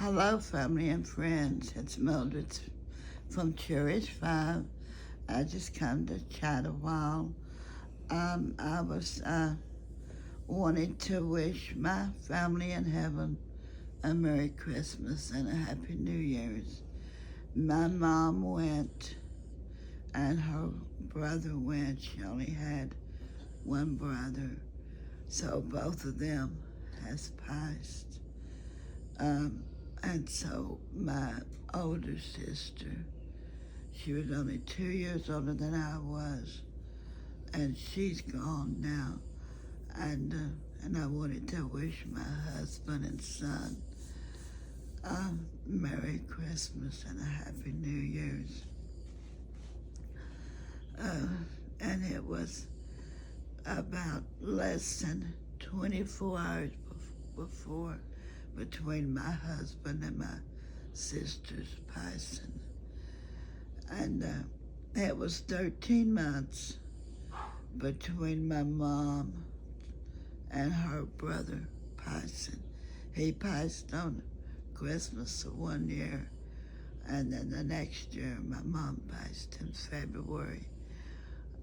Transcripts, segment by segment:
Hello, family and friends. It's Mildred from Cherished 5. I just come to chat a while. I was wanted to wish my family in heaven a Merry Christmas and a Happy New Year's. My mom went and her brother went. She only had one brother, so both of them has passed. And so my older sister, she was only 2 years older than I was, and she's gone now. And I wanted to wish my husband and son a Merry Christmas and a Happy New Year's. And it was about less than 24 hours before between my husband and my sister's passing. And it was 13 months between my mom and her brother passing. He passed on Christmas of one year, and then the next year my mom passed in February.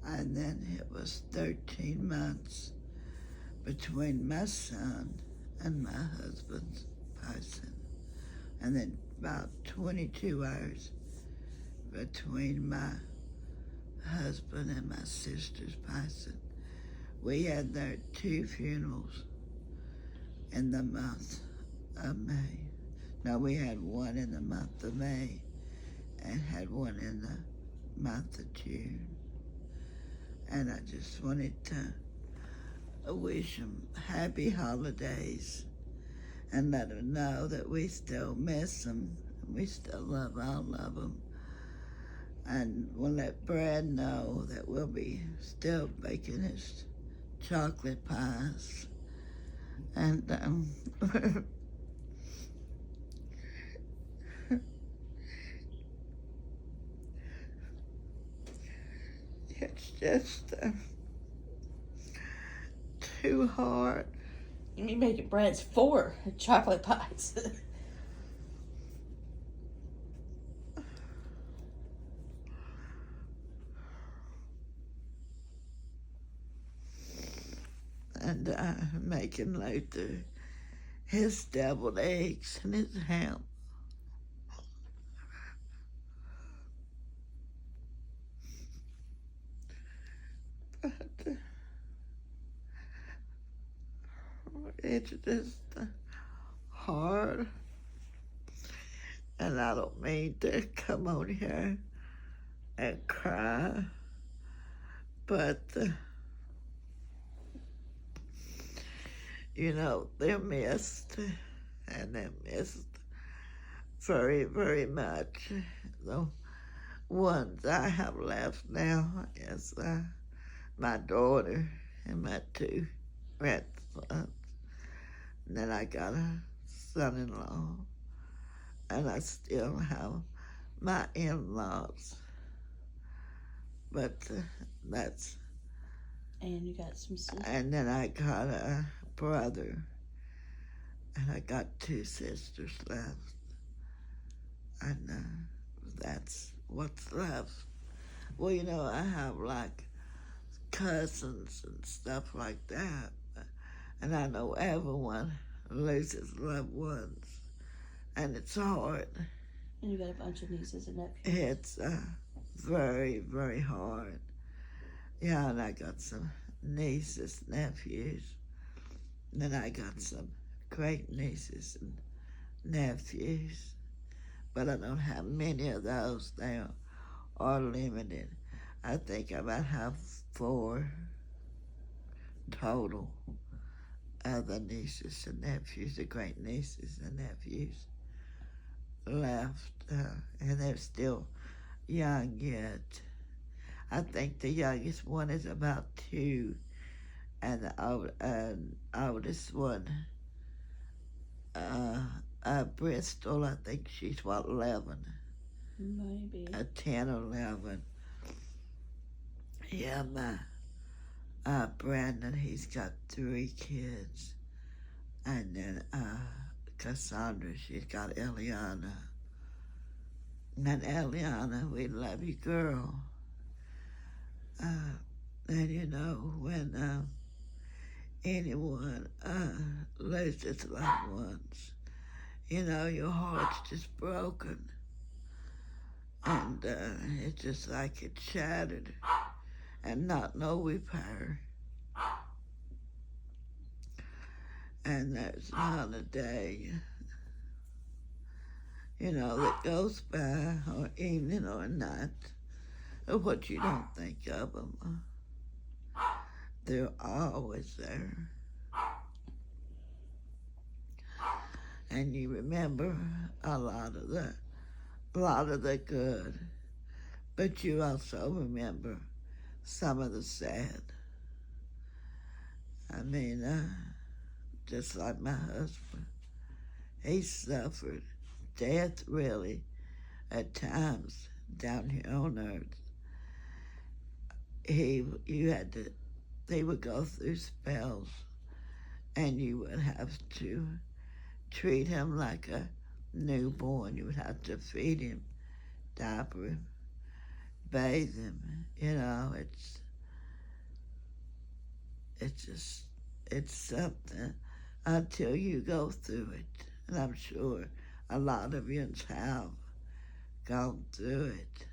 And then it was 13 months between my son and my husband's passing. And then about 22 hours between my husband and my sister's passing. We had their two funerals in the month of May. No, we had one in the month of May and had one in the month of June. And I just wanted to wish them happy holidays and let them know that we still miss them. We still love all of them. And we'll let Brad know that we'll be still baking his chocolate pies. And it's just too hard. You made Brad's 4 chocolate pies. And making Luther his deviled eggs and his ham. But it's just hard. And I don't mean to come on here and cry, but you know, they're missed, and they're missed very, very much. The ones I have left now is my daughter and my 2 grandsons. And then I got a son-in-law, and I still have my in-laws. But that's... And you got some sisters. And then I got a brother, and I got 2 sisters left. And that's what's left. Well, you know, I have like cousins and stuff like that. And I know everyone loses loved ones. And it's hard. And you got a bunch of nieces and nephews. It's very, very hard. Yeah, and I got some nieces, nephews. And then I got some great nieces and nephews. But I don't have many of those. They are limited. I think I might have 4 total other nieces and nephews, the great nieces and nephews left. And they're still young yet. I think the youngest one is about 2, and the oldest one, Bristol, I think she's 11? Maybe. 10 or 11. Yeah, Brandon, he's got 3 kids. And then Cassandra, she's got Eliana. And Eliana, we love you, girl. And you know, when anyone loses loved ones, you know, your heart's just broken. And it's just like it's shattered and not no repair. And there's not a day, you know, that goes by, or evening or night, of what you don't think of them. They're always there. And you remember a lot of the good, but you also remember some of the sad. I mean, just like my husband, he suffered death really at times down here on earth. They would go through spells, and you would have to treat him like a newborn. You would have to feed him, diaper him, bathe him. You know, it's something until you go through it. And I'm sure a lot of you have gone through it.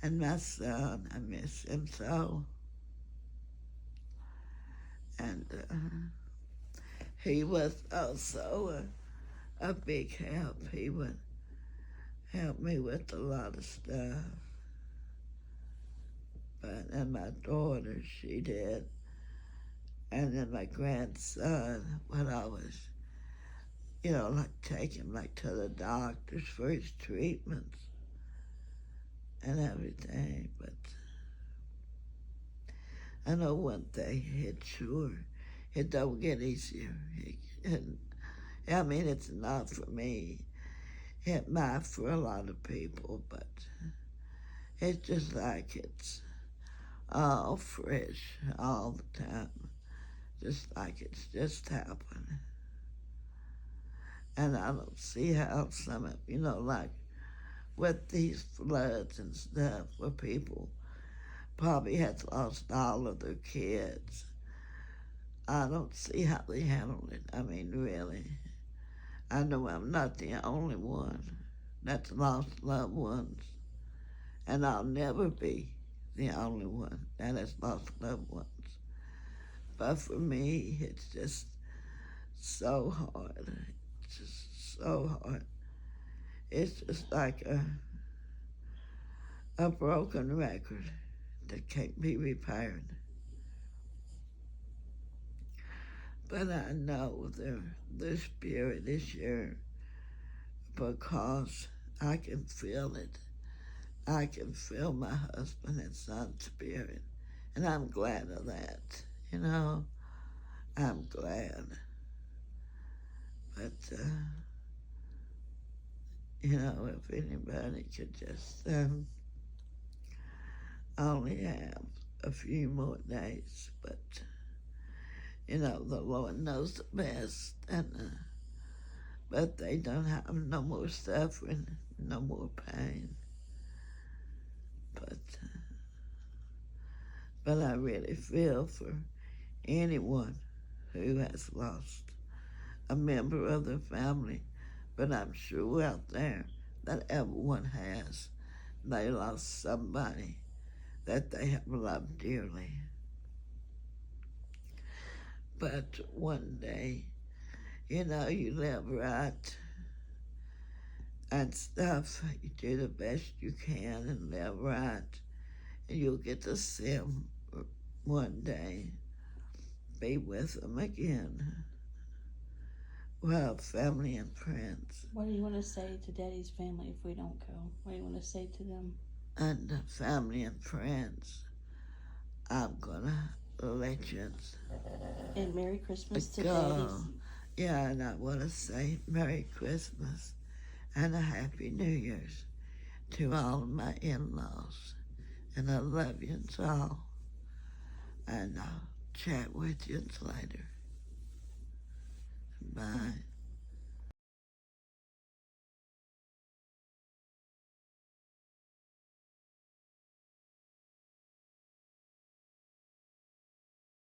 And my son, I miss him so. And he was also a big help. He would help me with a lot of stuff. And my daughter, she did. And then my grandson, when I was, you know, like take him like to the doctors for his treatments and everything. But I know one thing, it's sure, it don't get easier. I mean, it's not for me. It might for a lot of people, but it's just like it's all fresh all the time. Just like it's just happened. And I don't see how some of, you know, like with these floods and stuff where people probably has lost all of their kids. I don't see how they handle it. I mean, really. I know I'm not the only one that's lost loved ones. And I'll never be the only one that has lost loved ones. But for me, it's just so hard. It's just so hard. It's just like a broken record that can't be repaired. But I know their spirit is here because I can feel it. I can feel my husband and son's spirit. And I'm glad of that. You know, I'm glad. But, you know, if anybody could just only have a few more days. But, you know, the Lord knows the best. And but they don't have no more suffering, no more pain. But I really feel for anyone who has lost a member of their family. But I'm sure out there that everyone has. They lost somebody that they have loved dearly. But one day, you know, you live right and stuff. You do the best you can and live right. And you'll get to see them one day, be with them again. Well, family and friends. What do you want to say to Daddy's family if we don't go? What do you want to say to them? And family and friends, I'm gonna let you. And Merry Christmas to go. Daddy's. Yeah, and I want to say Merry Christmas and a Happy New Year's to all of my in-laws. And I love you all. And I'll chat with you later. Bye.